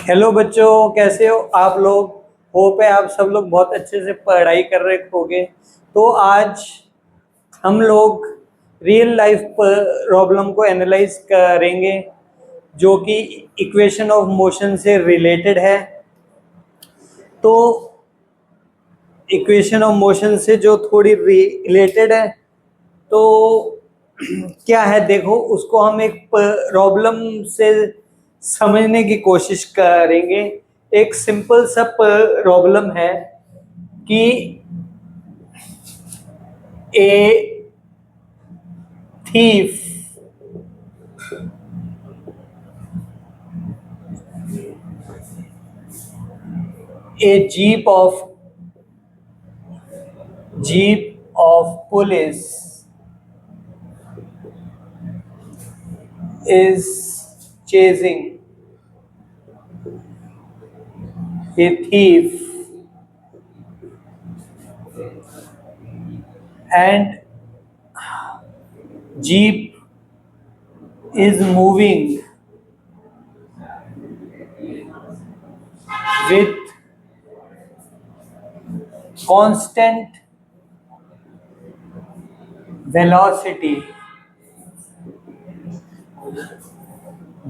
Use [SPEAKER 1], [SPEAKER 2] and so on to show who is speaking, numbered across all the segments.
[SPEAKER 1] Hello बच्चों, कैसे हो आप लोग। होप है आप सब लोग बहुत अच्छे से पढ़ाई कर रहे होंगे। तो आज हम लोग रियल लाइफ प्रॉब्लम को एनालाइज करेंगे जो कि इक्वेशन ऑफ मोशन से रिलेटेड है। तो इक्वेशन ऑफ मोशन से जो थोड़ी रिलेटेड है, तो क्या है देखो, उसको हम एक प्रॉब्लम से समझने की कोशिश करेंगे। एक सिंपल सा प्रॉब्लम है कि ए thief a jeep of police is chasing a thief, and jeep is moving with constant velocity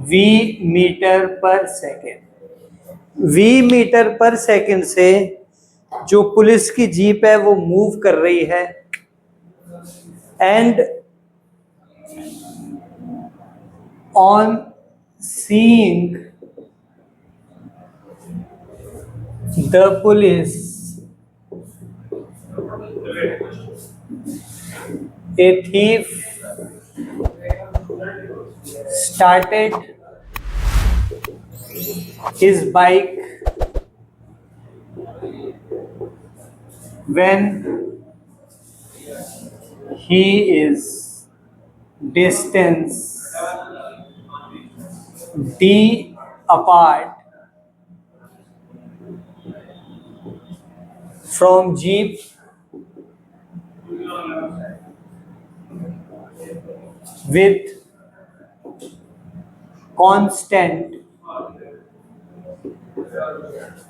[SPEAKER 1] v metre per second. v metre per second से जो पुलिस की जीप है वो मूव कर रही है, and on seeing the police, a thief started his bike when he is distance d apart from jeep with constant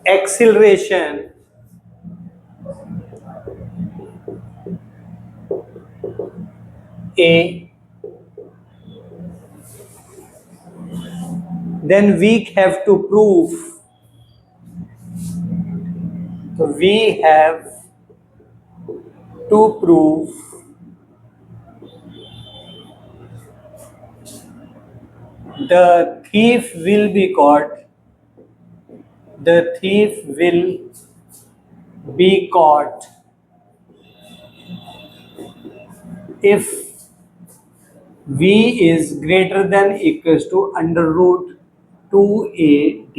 [SPEAKER 1] acceleration a, then we have to prove, we have to prove the thief will be caught, the thief will be caught if v is greater than equals to under root 2ad।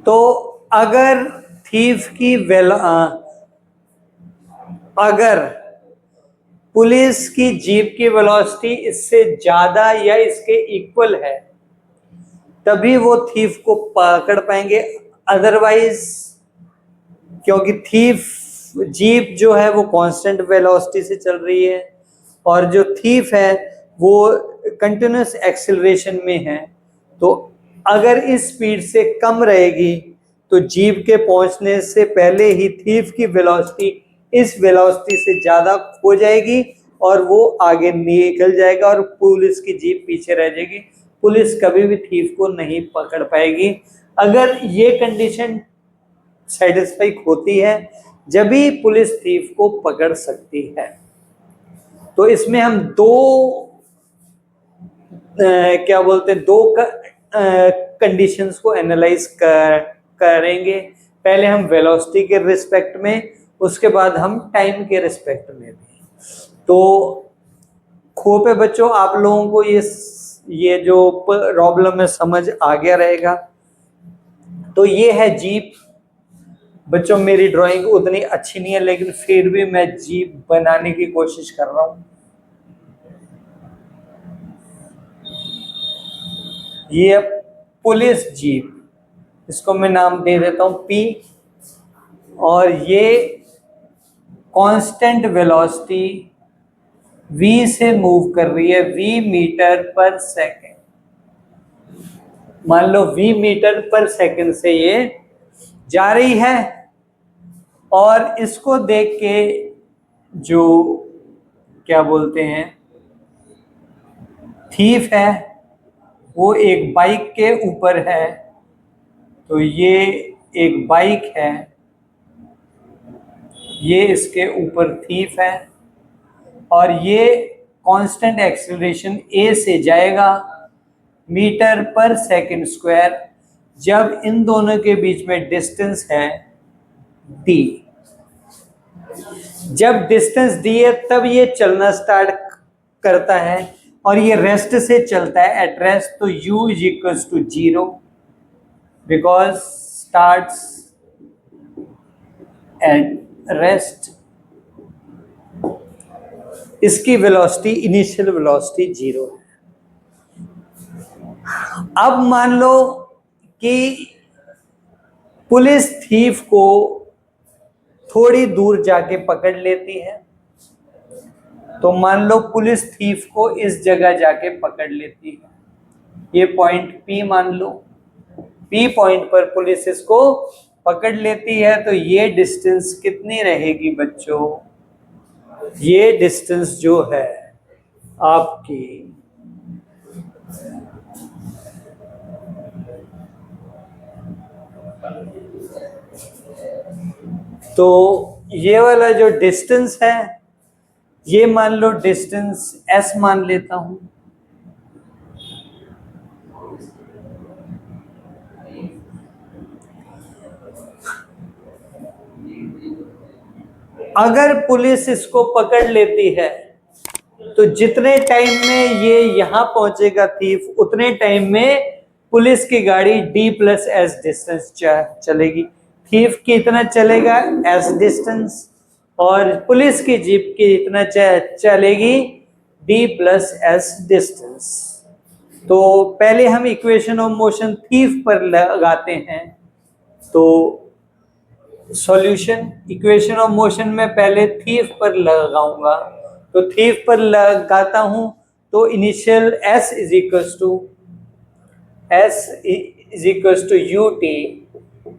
[SPEAKER 1] तो अगर thief की अगर police की jeep की velocity इससे ज्यादा या इसके इक्वल है तभी वो थीफ को पकड़ पाएंगे। अदरवाइज, क्योंकि थीफ जीप जो है वो कांस्टेंट वेलोसिटी से चल रही है और जो थीफ है वो कंटिन्यूस एक्सेलरेशन में है, तो अगर इस स्पीड से कम रहेगी तो जीप के पहुंचने से पहले ही थीफ की वेलोसिटी इस वेलोसिटी से ज्यादा हो जाएगी और वो आगे निकल जाएगा और पुलिस की जीप पीछे रह जाएगी। पुलिस कभी भी थीफ को नहीं पकड़ पाएगी। अगर ये कंडीशन सेटिस्फाई होती है जब भी पुलिस थीफ को पकड़ सकती है। तो इसमें हम दो कंडीशंस को एनालाइज करेंगे। पहले हम वेलोसिटी के रिस्पेक्ट में, उसके बाद हम टाइम के रिस्पेक्ट में भी। तो होप है बच्चों आप लोगों को ये जो प्रॉब्लम है समझ आ गया रहेगा। तो ये है जीप। बच्चों मेरी ड्राइंग उतनी अच्छी नहीं है लेकिन फिर भी मैं जीप बनाने की कोशिश कर रहा हूं। ये पुलिस जीप, इसको मैं नाम दे देता हूं पी, और ये कांस्टेंट वेलोसिटी v से मूव कर रही है, v मीटर पर सेकेंड। मान लो v मीटर पर सेकंड से ये जा रही है, और इसको देख के जो क्या बोलते हैं थीफ है वो एक बाइक के ऊपर है, तो ये एक बाइक है, ये इसके ऊपर थीफ है, और ये कांस्टेंट एक्सेलरेशन a से जाएगा मीटर पर सेकंड स्क्वायर, जब इन दोनों के बीच में डिस्टेंस है d। जब डिस्टेंस d है तब ये चलना स्टार्ट करता है, और ये रेस्ट से चलता है एट रेस्ट, तो u is equal to 0 because starts at rest. इसकी वेलोसिटी इनिशियल वेलोसिटी 0 है। अब मान लो कि पुलिस थीफ को थोड़ी दूर जाके पकड़ लेती है, तो मान लो पुलिस थीफ को इस जगह जाके पकड़ लेती है, ये पॉइंट P मान लो, P पॉइंट पर पुलिस इसको पकड़ लेती है, तो ये डिस्टेंस कितनी रहेगी बच्चों? ये डिस्टेंस जो है आपकी तो ये वाला जो डिस्टेंस है ये मान लो डिस्टेंस s मान लेता हूं। अगर पुलिस इसको पकड़ लेती है तो जितने टाइम में ये यहां पहुंचेगा थीफ, उतने टाइम में पुलिस की गाड़ी d+s डिस्टेंस चलेगी। थीफ कितना चलेगा s डिस्टेंस, और पुलिस की जीप की इतना चलेगी d+s डिस्टेंस। तो पहले हम इक्वेशन ऑफ मोशन थीफ पर लगाते हैं, तो सॉल्यूशन इक्वेशन ऑफ मोशन में पहले थीफ पर लगाऊंगा, तो थीफ पर लगाता हूं तो initial s is equal to ut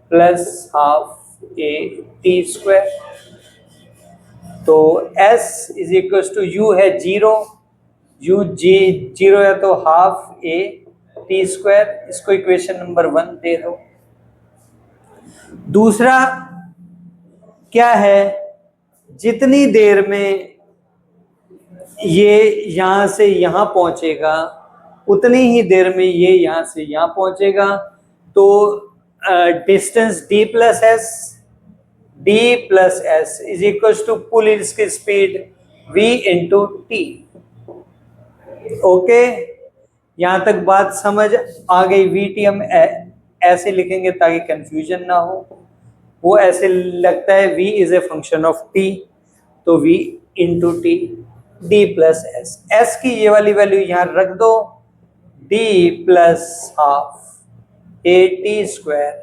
[SPEAKER 1] plus half a t square. तो s is equal to u है 0, u g 0 है तो हाफ a t स्क्वायर, इसको इक्वेशन नंबर 1 दे दो। दूसरा क्या है, जितनी देर में ये यहां से यहां पहुंचेगा उतनी ही देर में ये यहां से यहां पहुंचेगा, तो distance d+s is equal to police की speed v into T. Okay, यहां तक बात समझ आ गई। vt हम ऐसे लिखेंगे ताकि कंफ्यूजन ना हो, वो ऐसे लगता है v is a function of t, तो v into T d+s। s की ये वाली वैल्यू यहां रख दो, d plus half a t square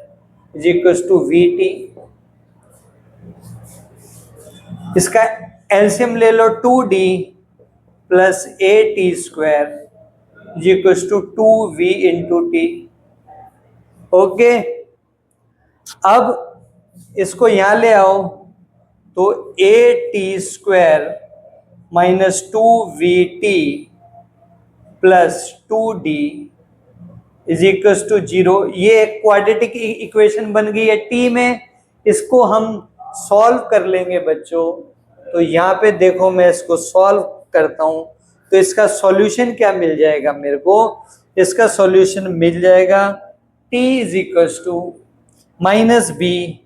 [SPEAKER 1] is equal to vt। इसका एलसीएम ले लो, 2d plus a t square is equal to 2v into T. Okay, अब इसको यहां ले आओ, तो a t square minus 2vt plus 2d is equal to 0। ये एक क्वाड्रेटिक इक्वेशन बन गई है t में, इसको हम सॉल्व कर लेंगे बच्चों। तो यहाँ पे देखो मैं इसको सॉल्व करता हूँ, तो इसका सॉल्यूशन क्या मिल जाएगा मेरे को? इसका सॉल्यूशन मिल जाएगा t is equal to minus B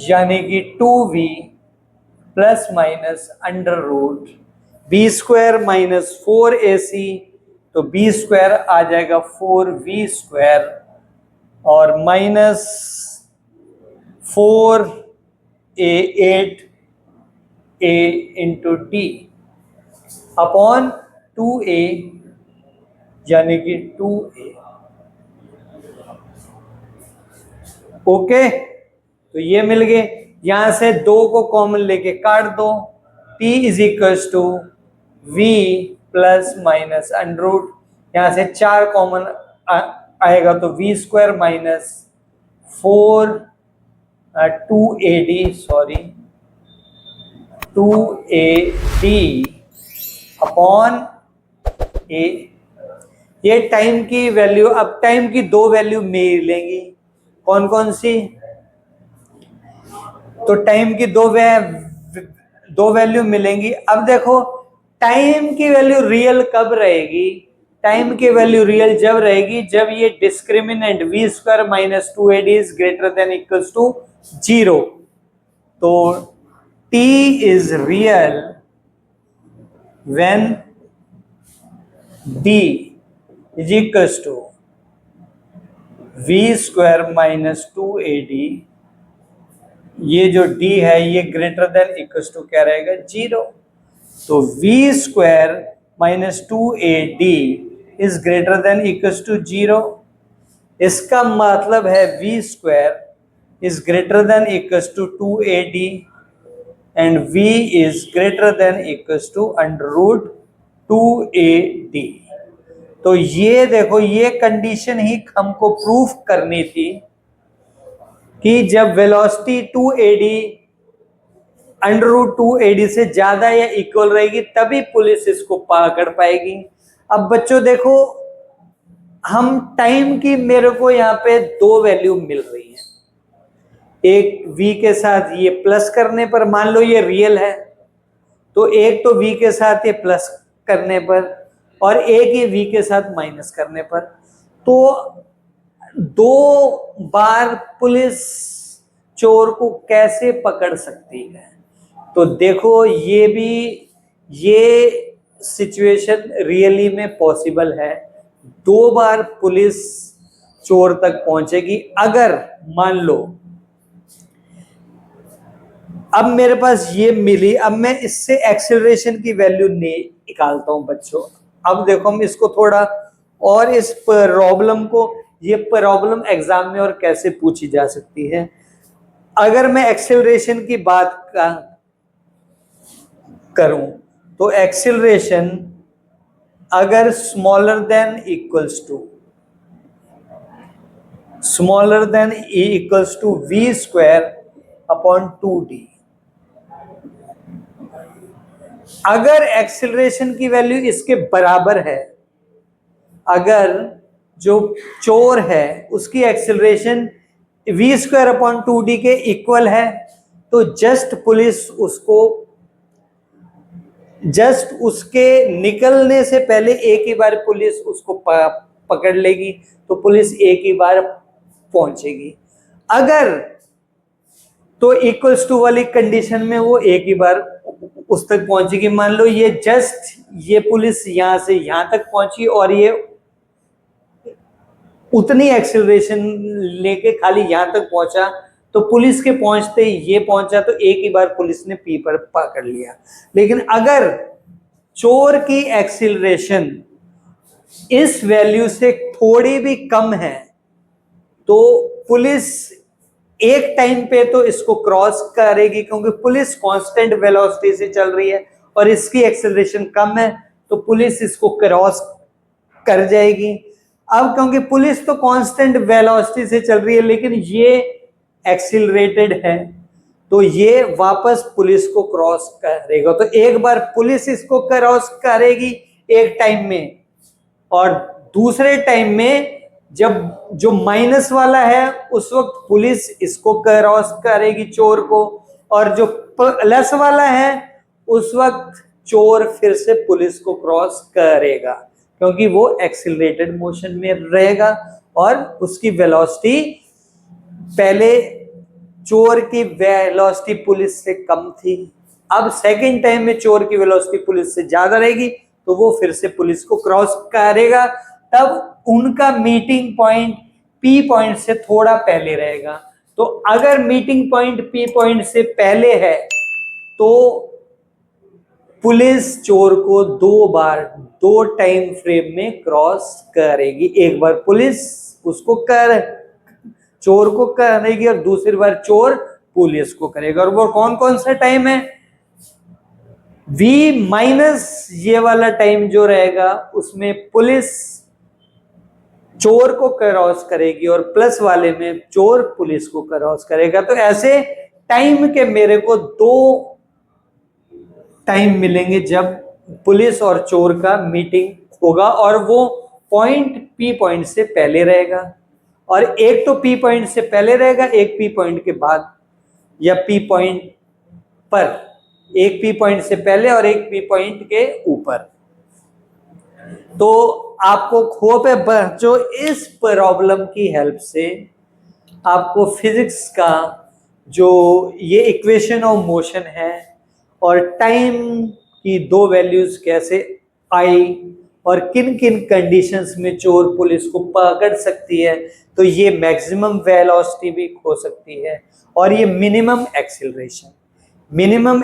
[SPEAKER 1] यानी कि 2v plus minus under root B square minus 4ac, तो बी स्क्वायर आ जाएगा 4v स्क्वायर और minus 8a into T upon 2a यानी कि 2a। ओके, तो ये मिल गए। यहां से 2 को कॉमन लेके काट दो, t is equal to v plus minus under root, यहां से 4 कॉमन आएगा तो V square minus 2AD, sorry 2AD upon A. ये टाइम की वैल्यू, अब टाइम की दो वैल्यू मिलेंगी, कौन कौन सी? तो टाइम की दो वैल्यू मिलेंगी। अब देखो टाइम की वैल्यू रियल कब रहेगी? टाइम की वैल्यू रियल जब रहेगी जब ये discriminant V square minus 2AD is greater than equals to 0। तो t is real when d is equals to V square minus 2AD, ये जो d है ये ग्रेटर देन इक्वल्स टू क्या रहेगा? 0। तो V square minus 2AD is greater than equals to 0। इसका मतलब है V square is greater than equals to 2AD and v is greater than equals to under root 2AD। तो ये देखो, ये कंडीशन ही हमको प्रूफ करनी थी कि जब velocity 2AD under root 2AD से ज्यादा या इक्वल रहेगी तभी पुलिस इसको पकड़ पाएगी। अब बच्चों देखो, हम टाइम की मेरे को यहाँ पे दो वैल्यू मिल रही है। एक v के साथ ये प्लस करने पर, मान लो ये रियल है, तो एक तो v के साथ ये प्लस करने पर और एक ही v के साथ माइनस करने पर। तो दो बार पुलिस चोर को कैसे पकड़ सकती है? तो देखो ये सिचुएशन रियली में पॉसिबल है। दो बार पुलिस चोर तक पहुंचेगी। अगर मान लो अब मेरे पास ये मिली, अब मैं इससे एक्सेलरेशन की वैल्यू निकालता हूं बच्चों। अब देखो हम इसको थोड़ा और इस प्रॉब्लम को, ये प्रॉब्लम एग्जाम में और कैसे पूछी जा सकती है। अगर मैं एक्सेलरेशन की बात करूं तो एक्सेलरेशन अगर smaller than equals to V square upon 2D, अगर एक्सेलरेशन की वैल्यू इसके बराबर है, अगर जो चोर है उसकी acceleration we square upon 2D के इक्वल है, तो जस्ट उसके निकलने से पहले एक ही बार पुलिस उसको पकड़ लेगी, तो पुलिस एक ही बार पहुंचेगी। अगर तो इक्वल्स टू वाली कंडीशन में वो एक ही बार उस तक पहुंचेगी। मान लो ये पुलिस यहां से यहां तक पहुंची और ये उतनी एक्सेलरेशन लेके खाली यहां तक पहुंचा, तो पुलिस के पहुंचते ही ये पहुंचा, तो एक ही बार पुलिस ने पी पर पकड़ लिया। लेकिन अगर चोर की एक्सेलरेशन इस वैल्यू से थोड़ी भी कम है, तो पुलिस एक टाइम पे तो इसको क्रॉस करेगी, क्योंकि पुलिस कांस्टेंट वेलोसिटी से चल रही है और इसकी एक्सेलरेशन कम है, तो पुलिस इसको क्रॉस कर जाएगी। अब क्योंकि पुलिस तो कांस्टेंट वेलोसिटी से चल रही है लेकिन ये एक्सीलरेटेड है, तो ये वापस पुलिस को क्रॉस करेगा। तो एक बार पुलिस इसको क्रॉस करेगी एक टाइम में, और दूसरे टाइम में जब जो माइनस वाला है उस वक्त पुलिस इसको क्रॉस करेगी चोर को, और जो प्लस वाला है उस वक्त चोर फिर से पुलिस को क्रॉस करेगा, क्योंकि वो एक्सीलरेटेड मोशन में रहेगा और उसकी वेलोसिटी पहले चोर की वेलोसिटी पुलिस से कम थी। अब सेकंड टाइम में चोर की वेलोसिटी पुलिस से ज्यादा रहेगी, तो वो फिर से पुलिस को क्रॉस करेगा। तब उनका मीटिंग पॉइंट पी पॉइंट से थोड़ा पहले रहेगा। तो अगर मीटिंग पॉइंट पी पॉइंट से पहले है तो पुलिस चोर को दो टाइम फ्रेम में क्रॉस करेगी। एक बार पुलिस उसको चोर को करेगी और दूसरी बार चोर पुलिस को करेगा। और वो कौन कौन सा टाइम है? v माइनस ये वाला टाइम जो रहेगा उसमें पुलिस चोर को क्रॉस करेगी और प्लस वाले में चोर पुलिस को क्रॉस करेगा। तो ऐसे टाइम के मेरे को 2 टाइम मिलेंगे जब पुलिस और चोर का मीटिंग होगा, और वो पॉइंट पी पॉइंट से पहले रहेगा, और एक तो पी पॉइंट से पहले रहेगा, एक पी पॉइंट के बाद, या पी पॉइंट पर, एक पी पॉइंट से पहले और एक पी पॉइंट के ऊपर। तो आपको होप है बच्चों इस प्रॉब्लम की हेल्प से आपको फिजिक्स का जो ये इक्वेशन ऑफ मोशन है और टाइम की 2 वैल्यूज कैसे आई और किन किन कंडीशंस में चोर पुलिस को पकड़ सकती है, तो ये मैक्सिमम वेलोसिटी भी खो सकती है, और ये minimum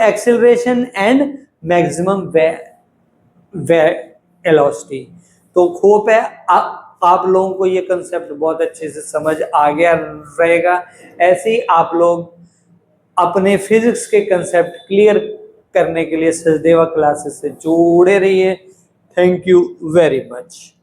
[SPEAKER 1] acceleration and maximum velocity. तो होप है आप लोगों को ये कंसेप्ट बहुत अच्छे से समझ आ गया रहेगा। ऐसे ही आप लोग अपने फिजिक्स के कंसेप्ट क्लियर करने के लिए सचदेवा क्लासेस से जुड़े रहिए। Thank you very much.